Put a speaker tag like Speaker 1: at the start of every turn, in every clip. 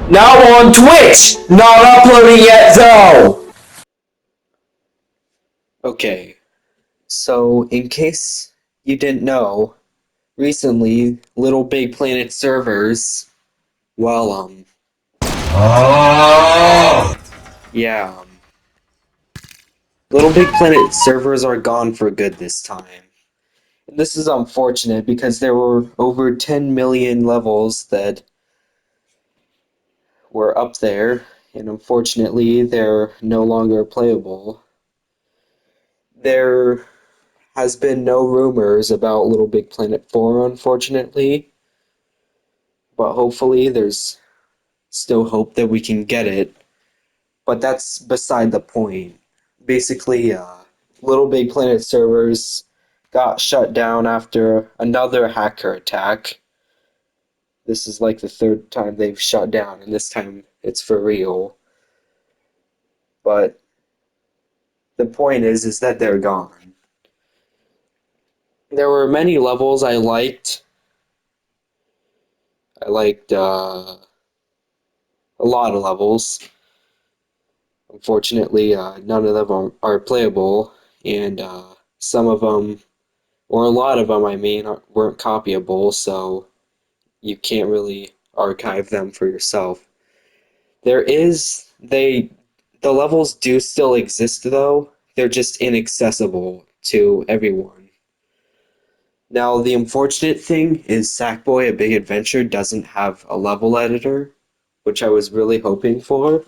Speaker 1: Now on Twitch! Not uploading yet though! Okay, so in case you didn't know, recently Little Big Planet servers, well, yeah, Little Big Planet servers are gone for good this time. And this is unfortunate because there were over 10 million levels that were up there, and unfortunately they're no longer playable. There has been no rumors about Little Big Planet 4, unfortunately, but hopefully there's still hope that we can get it. But that's beside the point. Basically, Little Big Planet servers got shut down after another hacker attack. This is like the third time they've shut down, and this time it's for real. But the point is that they're gone. There were many levels I liked. I liked a lot of levels. Unfortunately, none of them are playable, and some of them, or a lot of them, I mean, weren't copyable, so you can't really archive them for yourself. The levels do still exist though, they're just inaccessible to everyone. Now, the unfortunate thing is Sackboy: A Big Adventure doesn't have a level editor, which I was really hoping for,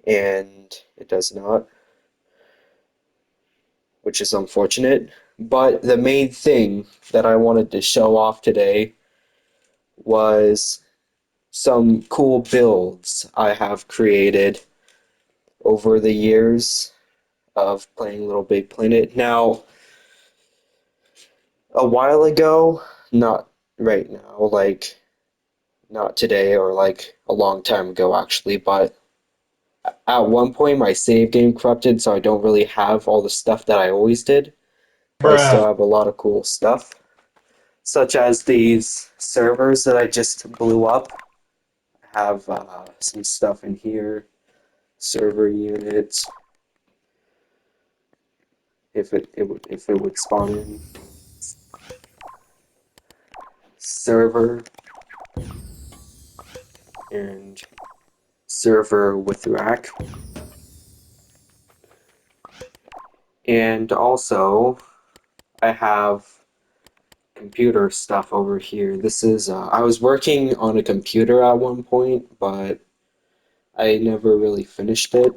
Speaker 1: and it does not, which is unfortunate. But the main thing that I wanted to show off today was some cool builds I have created over the years of playing Little Big Planet. Now, a while ago, not right now, like not today or like a long time ago actually, but at one point my save game corrupted, so I don't really have all the stuff that I always did. But I still have a lot of cool stuff, such as these servers that I just blew up. I have some stuff in here, server units, if it would spawn in, server, and server with rack. And also, I have computer stuff over here. This is, I was working on a computer at one point, but I never really finished it.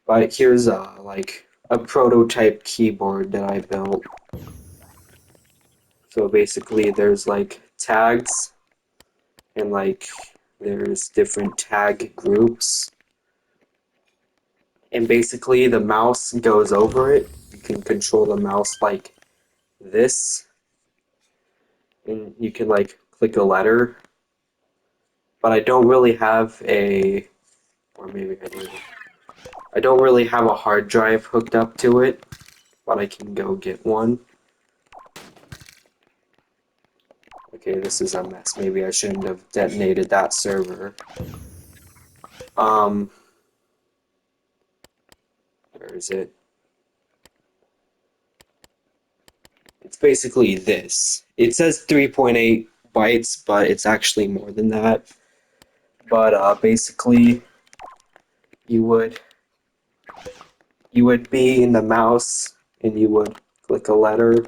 Speaker 1: But here's like a prototype keyboard that I built. So basically there's like tags, and like there's different tag groups. And basically the mouse goes over it. You can control the mouse like this. And you can like click a letter. But I don't really have a, or maybe I do. I don't really have a hard drive hooked up to it, but I can go get one. Okay, this is a mess. Maybe I shouldn't have detonated that server. Where is it? It's basically this. It says 3.8 bytes, but it's actually more than that. But basically, you would be in the mouse, and you would click a letter,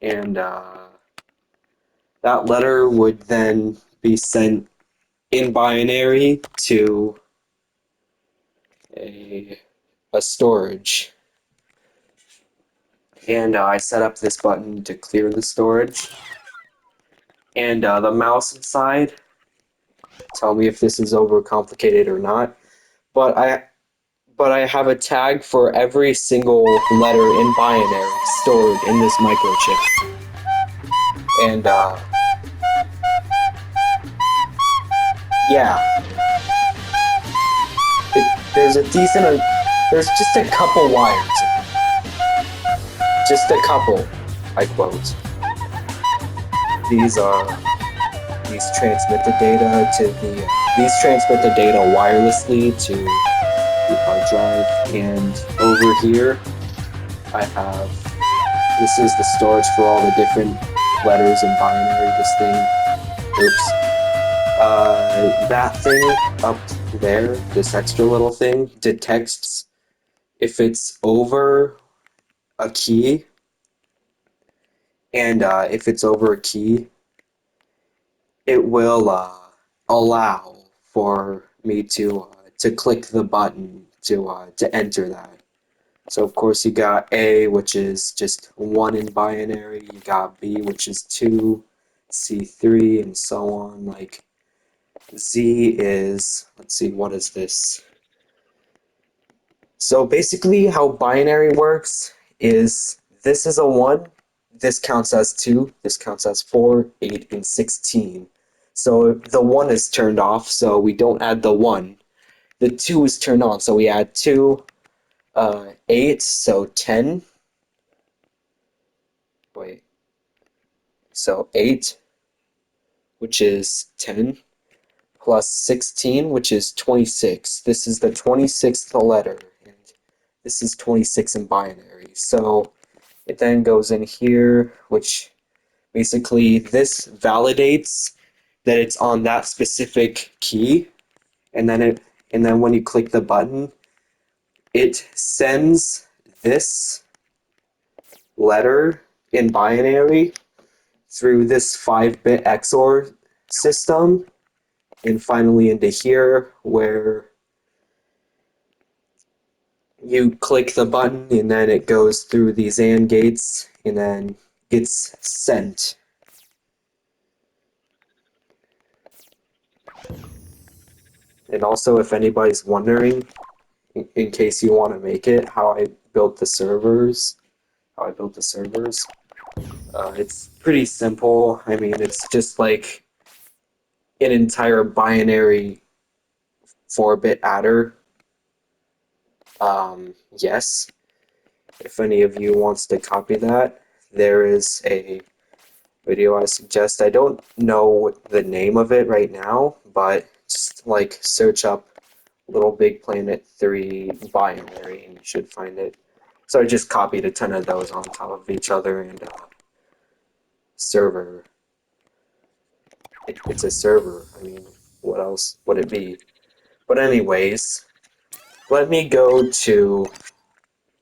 Speaker 1: and that letter would then be sent in binary to a storage. And I set up this button to clear the storage. And the mouse inside, tell me if this is overcomplicated or not, but I have a tag for every single letter in binary stored in this microchip. And yeah, there's just a couple wires, just a couple, I quote. These are these transmit the data to these transmit the data wirelessly to the hard drive. And over here, I have this is the storage for all the different letters in binary. This thing, oops, that thing up there, this extra little thing detects if it's over a key, and if it's over a key, it will allow for me to click the button to enter that. So of course you got A, which is just 1 in binary, you got B, which is 2, C 3, and so on. Like Z is, let's see, what is this? So basically how binary works is this is a 1, this counts as 2, this counts as 4, 8, and 16. So the 1 is turned off, so we don't add the 1. The 2 is turned on, so we add 2, 8, so 10. Wait, so 8, which is 10, plus 16, which is 26. This is the 26th letter, and this is 26 in binary. So it then goes in here, which basically this validates that it's on that specific key, and then when you click the button, it sends this letter in binary through this 5-bit XOR system, and finally into here where you click the button and then it goes through these AND gates and then gets sent. And also, if anybody's wondering, in case you want to make it, how I built the servers, it's pretty simple. I mean, it's just like an entire binary 4-bit adder. Yes, if any of you wants to copy that, there is a video I suggest. I don't know the name of it right now, but just like search up Little Big Planet 3 binary and you should find it. So I just copied a ton of those on top of each other, and server. It's a server. I mean, what else would it be? But anyways, let me go to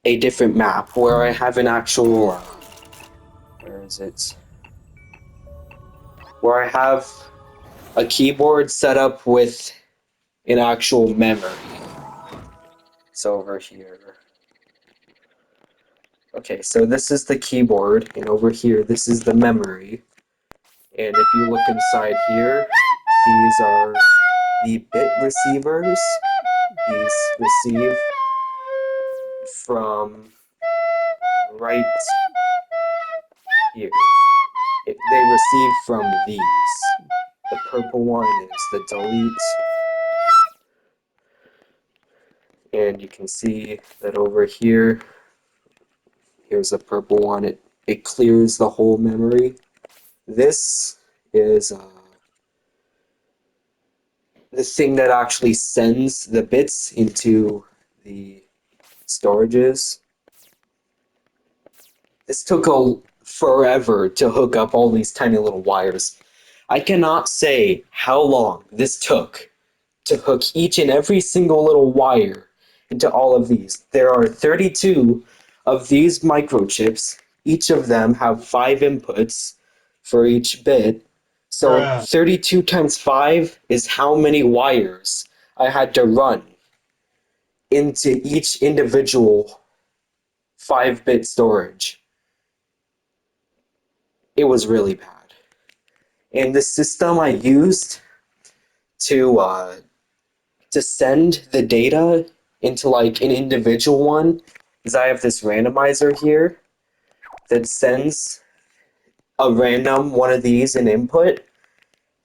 Speaker 1: a different map where I have an actual, where is it? Where I have a keyboard set up with an actual memory. It's over here. Okay, so this is the keyboard, and over here, this is the memory. And if you look inside here, these are the bit receivers. These receive from right here. They receive from these. The purple one is the delete. And you can see that over here, here's the purple one. It clears the whole memory. This is the thing that actually sends the bits into the storages. This took forever to hook up all these tiny little wires. I cannot say how long this took to hook each and every single little wire into all of these. There are 32 of these microchips. Each of them have 5 inputs for each bit. So 32 times 5 is how many wires I had to run into each individual 5-bit storage. It was really bad. And the system I used to to send the data into like an individual one is I have this randomizer here that sends a random one of these in input,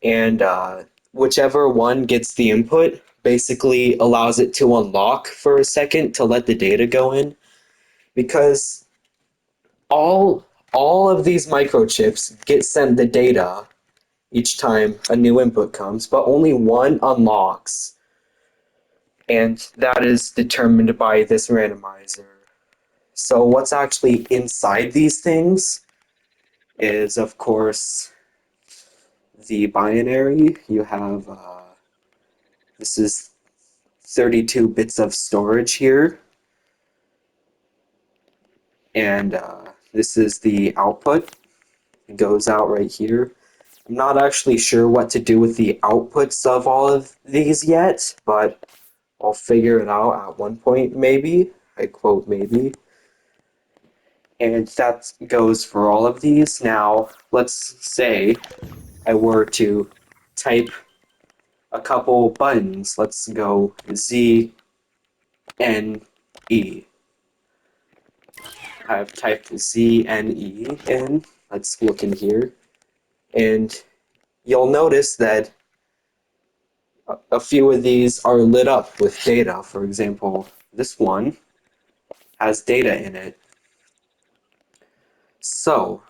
Speaker 1: and whichever one gets the input basically allows it to unlock for a second to let the data go in, because all all of these microchips get sent the data each time a new input comes, but only one unlocks, and that is determined by this randomizer. So what's actually inside these things is, of course, the binary. You have this is 32 bits of storage here, and this is the output. It goes out right here. I'm not actually sure what to do with the outputs of all of these yet, but I'll figure it out at one point, maybe. I quote maybe. And that goes for all of these. Now, let's say I were to type a couple buttons. Let's go Z, N, E. I've typed Z, N, E in. Let's look in here. And you'll notice that a few of these are lit up with data. For example, this one has data in it. So,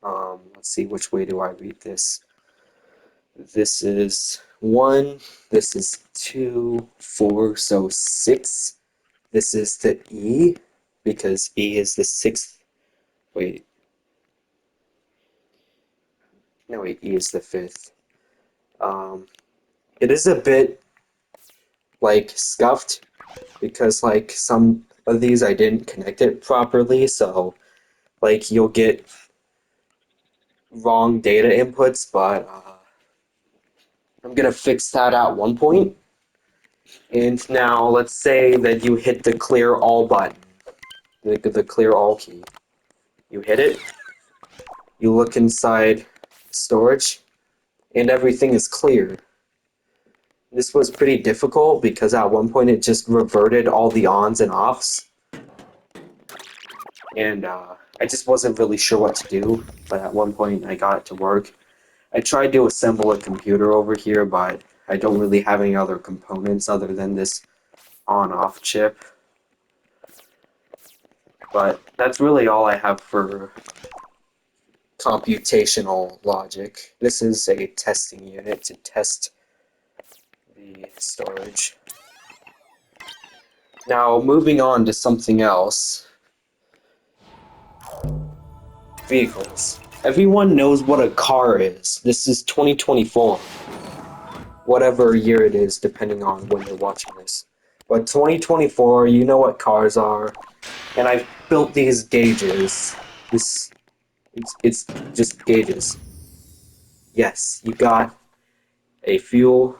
Speaker 1: let's see, which way do I read this? This is 1, this is 2, 4, so 6. This is the E, because E is the 6th. Wait. No, wait, E is the 5th. It is a bit, like, scuffed, because, like, some of these I didn't connect it properly, so, like, you'll get wrong data inputs, but I'm gonna fix that at one point. And now let's say that you hit the clear all button, the clear all key. You hit it, you look inside storage, and everything is clear. This was pretty difficult because at one point it just reverted all the ons and offs, and I just wasn't really sure what to do, but at one point I got it to work. I tried to assemble a computer over here, but I don't really have any other components other than this on-off chip. But that's really all I have for computational logic. This is a testing unit to test the storage. Now, moving on to something else. Vehicles. Everyone knows what a car is. This is 2024. Whatever year it is, depending on when you're watching this. But 2024, you know what cars are. And I've built these gauges. It's just gauges. Yes, you got a fuel,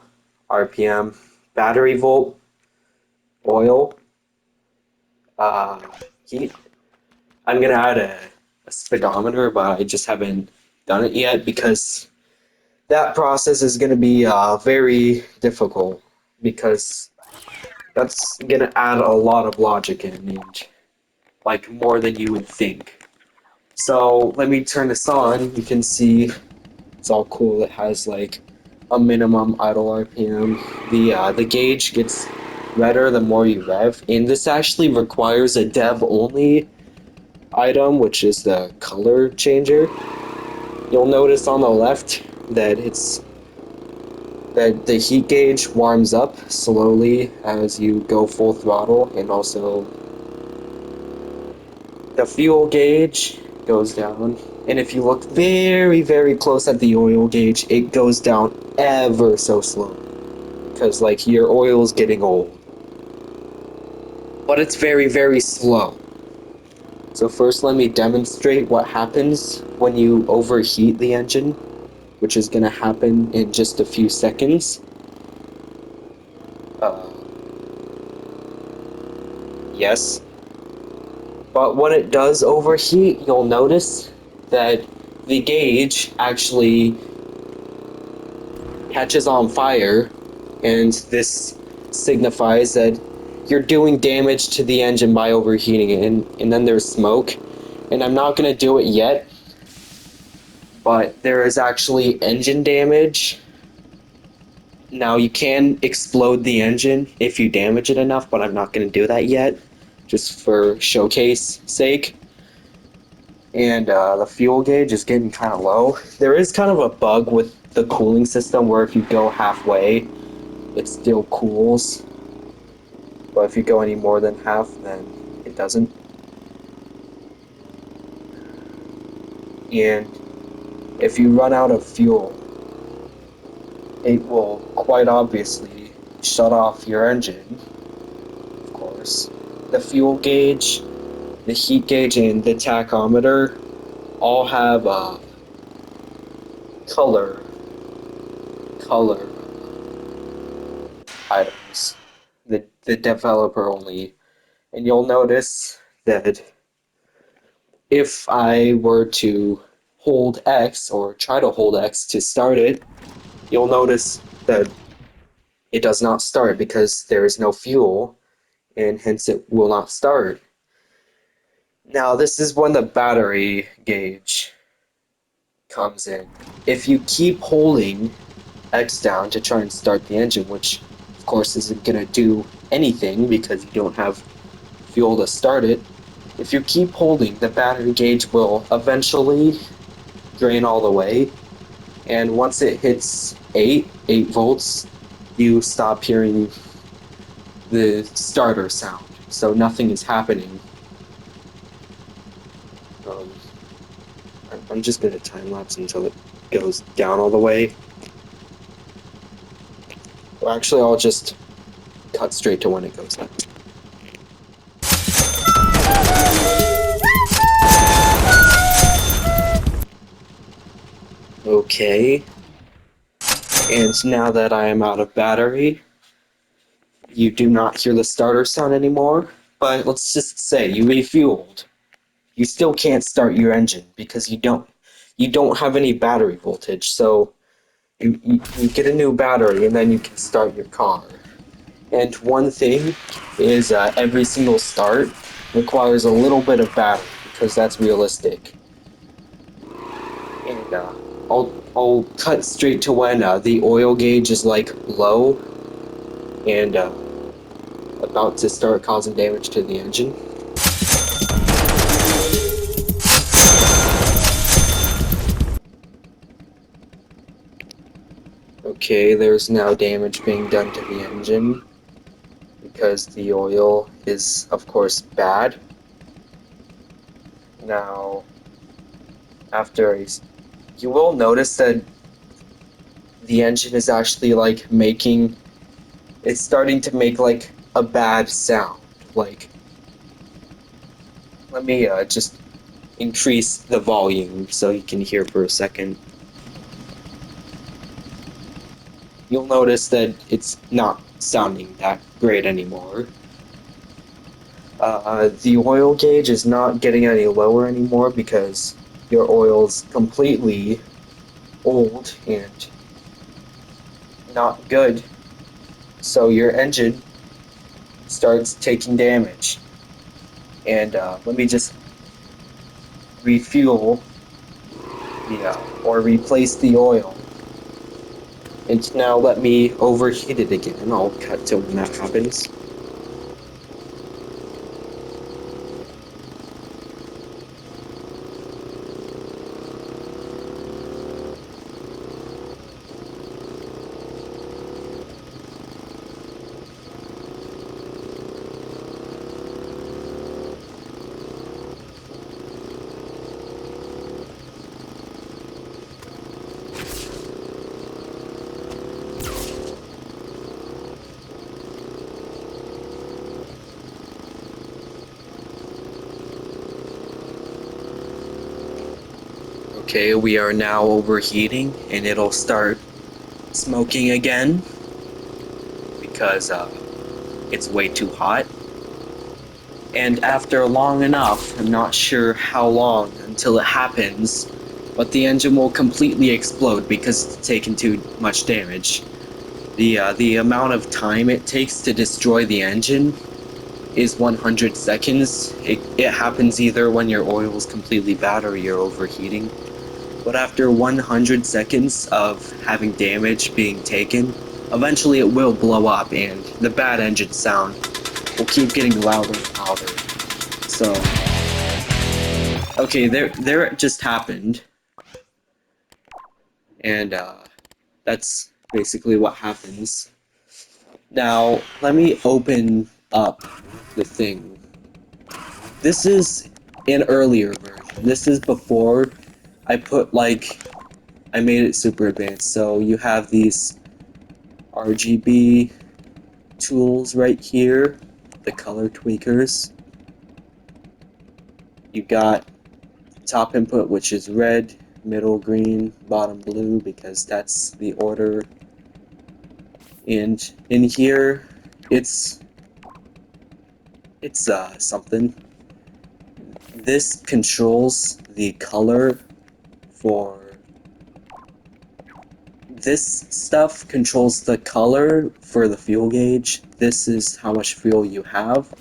Speaker 1: RPM, battery volt, oil, uh, heat. I'm gonna add a speedometer, but I just haven't done it yet because that process is gonna be very difficult because that's gonna add a lot of logic in and like more than you would think. So let me turn this on. You can see it's all cool. It has like a minimum idle RPM. The gauge gets redder the more you rev, and this actually requires a dev only item, which is the color changer. You'll notice on the left that the heat gauge warms up slowly as you go full throttle, and also the fuel gauge goes down. And if you look very, very close at the oil gauge, it goes down ever so slow. Because, like, your oil's getting old. But it's very, very slow. So first let me demonstrate what happens when you overheat the engine, which is going to happen in just a few seconds. Yes. But when it does overheat, you'll notice that the gauge actually catches on fire, and this signifies that you're doing damage to the engine by overheating it, and then there's smoke. And I'm not going to do it yet, but there is actually engine damage. Now, you can explode the engine if you damage it enough, but I'm not going to do that yet, just for showcase sake. and the fuel gauge is getting kind of low. There is kind of a bug with the cooling system where if you go halfway, it still cools, but if you go any more than half, then it doesn't. And if you run out of fuel, it will quite obviously shut off your engine, of course. The fuel gauge, the heat gauge, and the tachometer all have color color items. The developer only, and you'll notice that if I were to hold X or try to hold X to start it, you'll notice that it does not start because there is no fuel, and hence it will not start. Now this is when the battery gauge comes in. If you keep holding X down to try and start the engine, which of course isn't going to do anything because you don't have fuel to start it, if you keep holding, the battery gauge will eventually drain all the way, and once it hits 8 volts, you stop hearing the starter sound, so nothing is happening. Um, I'm just going to time lapse until it goes down all the way. Or actually, I'll just cut straight to when it goes down. Okay, and now that I am out of battery, you do not hear the starter sound anymore, but let's just say you refueled. You still can't start your engine because you don't have any battery voltage, so you get a new battery and then you can start your car. And one thing is every single start requires a little bit of battery because that's realistic. And I'll cut straight to when the oil gauge is like low and about to start causing damage to the engine. Okay, there's now damage being done to the engine because the oil is, of course, bad. Now, you will notice that the engine is actually like it's starting to make like a bad sound. Like, let me just increase the volume so you can hear for a second. You'll notice that it's not sounding that great anymore. The oil gauge is not getting any lower anymore because your oil's completely old and not good. So your engine starts taking damage. And let me just refuel or replace the oil. And now let me overheat it again. I'll cut to when that happens. Okay, we are now overheating and it'll start smoking again because it's way too hot. And after long enough, I'm not sure how long until it happens, but the engine will completely explode because it's taken too much damage. The amount of time it takes to destroy the engine is 100 seconds. It happens either when your oil is completely bad or you're overheating. But after 100 seconds of having damage being taken, eventually it will blow up and the bad engine sound will keep getting louder and louder. So, Okay, there it just happened. And that's basically what happens. Now, let me open up the thing. This is an earlier version. This is before I put I made it super advanced. So you have these RGB tools right here, the color tweakers. You got top input, which is red, middle green, bottom blue, because that's the order. And in here, it's something. This controls the color for this stuff controls the color for the fuel gauge. This is how much fuel you have,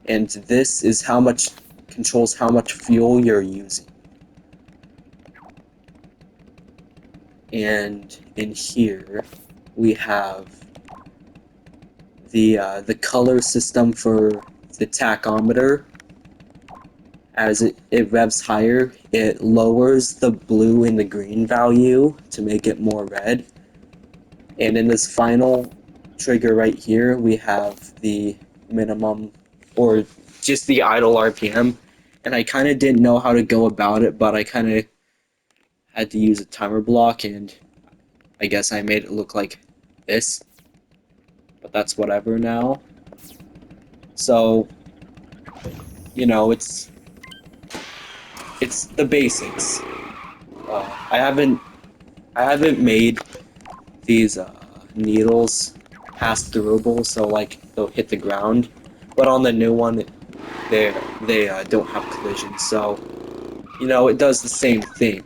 Speaker 1: and this is how much controls how much fuel you're using. And in here we have the color system for the tachometer. As it revs higher, it lowers the blue and the green value to make it more red. And in this final trigger right here, we have the minimum, or just the idle RPM. And I kind of didn't know how to go about it, but I kind of had to use a timer block, and I guess I made it look like this. But that's whatever now. So, you know, it's the basics. I haven't made these needles pass throughable, so like they'll hit the ground. But on the new one, they don't have collision, so you know it does the same thing,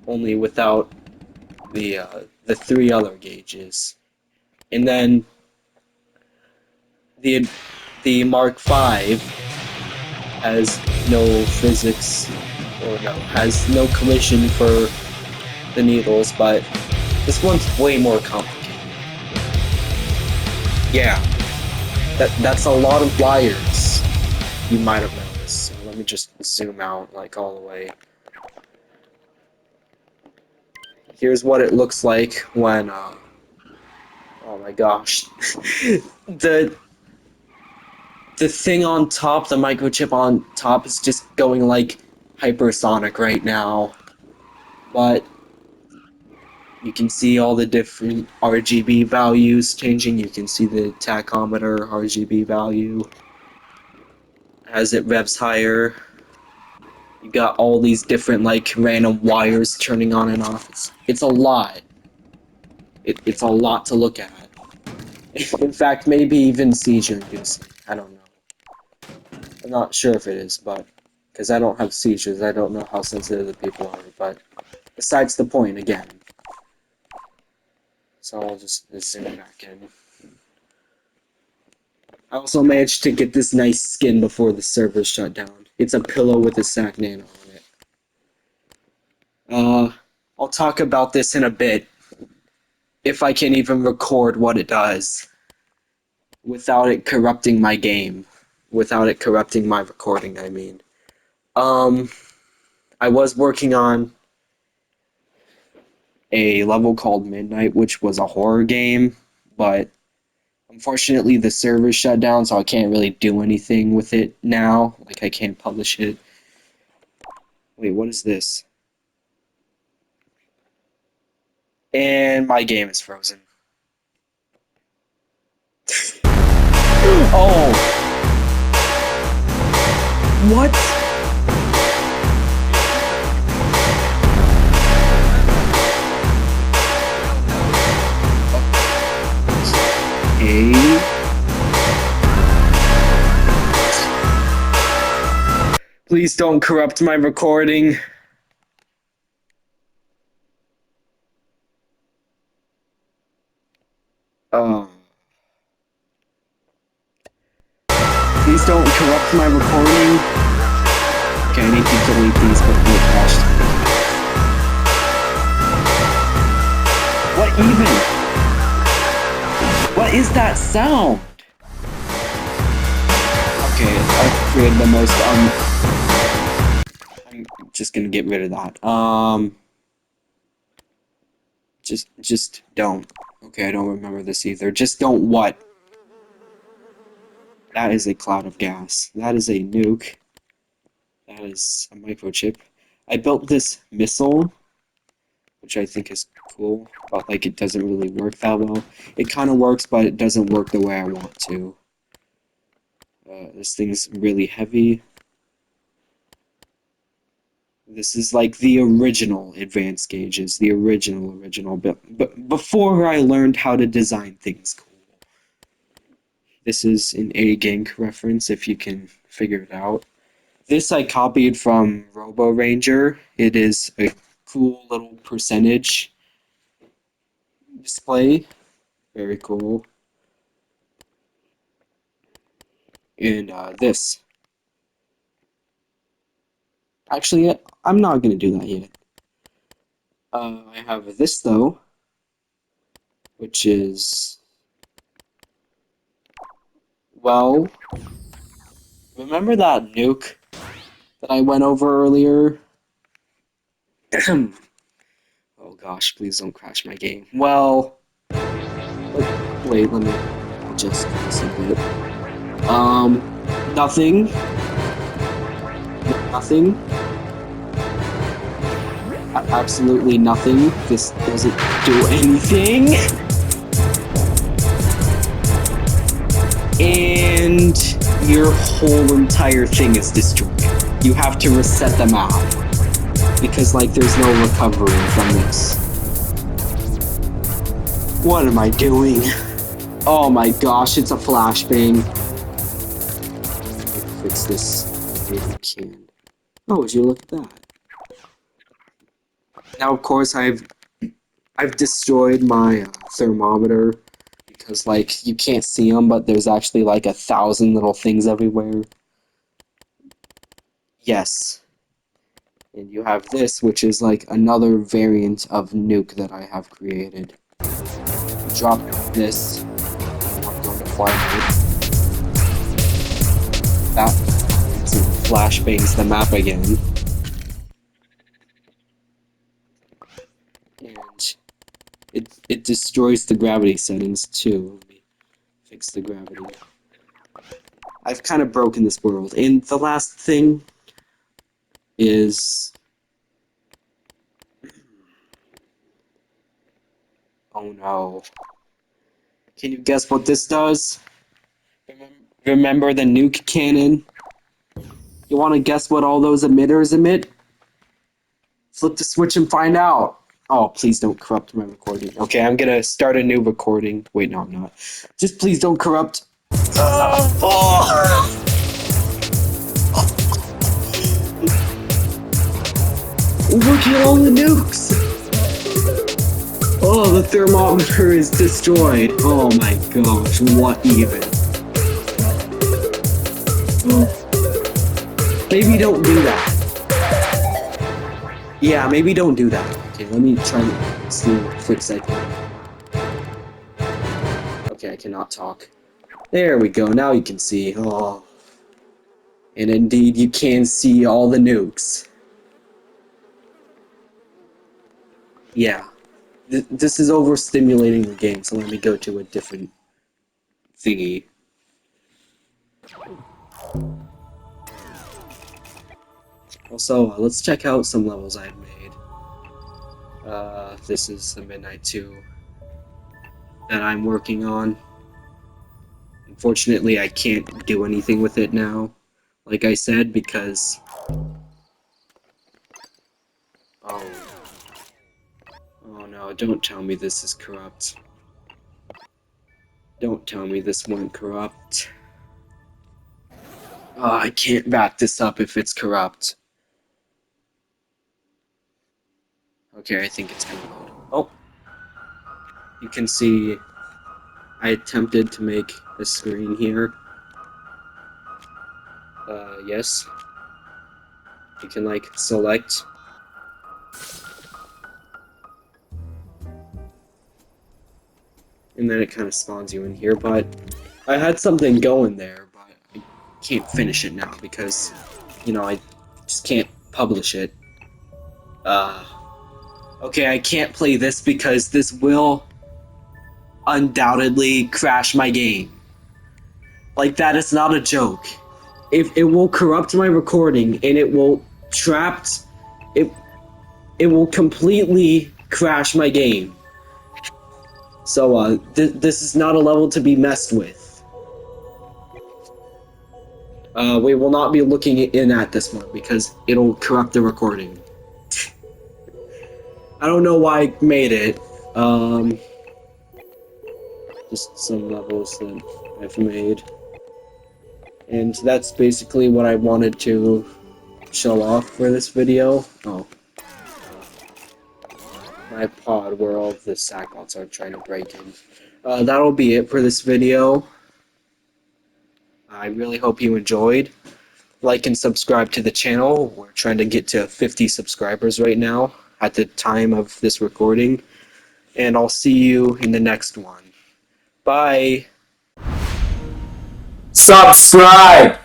Speaker 1: only without the three other gauges. And then the Mark V has no physics, or no, has no collision for the needles, but this one's way more complicated. Yeah, that's a lot of wires. You might have noticed. So let me just zoom out like all the way. Here's what it looks like when oh my gosh. the thing on top, the microchip on top is just going like hypersonic right now. But you can see all the different RGB values changing. You can see the tachometer RGB value as it revs higher. You got all these different like random wires turning on and off. It's a lot. It's a lot to look at. In fact, maybe even seizure-inducing. I don't know. I'm not sure if it is, but because I don't have seizures, I don't know how sensitive the people are. But besides the point, again. So I'll just zoom back in. I also managed to get this nice skin before the server shut down. It's a pillow with a SAC nano on it. I'll talk about this in a bit, if I can even record what it does, without it corrupting my game. Without it corrupting my recording, I mean. I was working on a level called Midnight, which was a horror game, but unfortunately the server shut down, so I can't really do anything with it now. Like, I can't publish it. Wait, what is this? And my game is frozen. Oh! What? Okay. Please don't corrupt my recording. Please don't corrupt my recording. Okay, I need to delete these before it crashes. What even? What is that sound? Okay, I've created the most just gonna get rid of that. Just don't. Okay, I don't remember this either. Just don't what? That is a cloud of gas. That is a nuke. That is a microchip. I built this missile, which I think is cool, but like it doesn't really work that well. It kind of works, but it doesn't work the way I want to. This thing's really heavy. This is like the original advanced gauges, the original, but before I learned how to design things cool. This is an A-Gank reference, if you can figure it out. This I copied from Robo Ranger. It is a cool little percentage display. Very cool. And this. Actually, I'm not going to do that yet. I have this, though, which is... Well, remember that nuke that I went over earlier? Oh gosh, please don't crash my game. Well, wait, let me adjust this a bit. Nothing. Nothing. Absolutely nothing. This doesn't do anything. And your whole entire thing is destroyed. You have to reset the map. Because, like, there's no recovery from this. What am I doing? Oh my gosh, it's a flashbang. Fix this if you can. Oh, would you look at that? Now, of course, I've destroyed my thermometer because, like, you can't see them, but there's actually like 1,000 little things everywhere. Yes. And you have this, which is like another variant of nuke that I have created. Drop this. I'm going to fly mode. That flashbangs the map again. And it destroys the gravity settings too. Let me fix the gravity. I've kind of broken this world. And the last thing is... Oh no. Can you guess what this does? Remember the nuke cannon? You want to guess what all those emitters emit? Flip the switch and find out. Oh, please don't corrupt my recording. Okay, I'm gonna start a new recording. Wait, no, I'm not. Just please don't corrupt. Look at all the nukes! Oh, the thermometer is destroyed. Oh my gosh, what even? Maybe don't do that. Yeah, maybe don't do that. Okay, let me try to see what fix I can. Okay, I cannot talk. There we go, now you can see. Oh. And indeed, you can see all the nukes. Yeah. This is overstimulating the game, so let me go to a different thingy. Also, let's check out some levels I've made. This is the Midnight 2 that I'm working on. Unfortunately, I can't do anything with it now, like I said, because... Oh no, don't tell me this is corrupt. Don't tell me this went corrupt. Oh, I can't back this up if it's corrupt. Okay, I think it's gonna load. Oh! You can see I attempted to make a screen here. Yes. You can, like, select. And then it kind of spawns you in here, but I had something going there, but I can't finish it now because, you know, I just can't publish it. Uh, okay, I can't play this because this will undoubtedly crash my game. Like, that is not a joke. If it will corrupt my recording and it will trapped it it will completely crash my game. So this is not a level to be messed with. We will not be looking in at this one because it'll corrupt the recording. I don't know why I made it. Um, just some levels that I've made. And that's basically what I wanted to show off for this video. Oh, my pod where all of the sackbots are trying to break in. That'll be it for this video. I really hope you enjoyed. Like and subscribe to the channel. We're trying to get to 50 subscribers right now at the time of this recording. And I'll see you in the next one. Bye!
Speaker 2: Subscribe!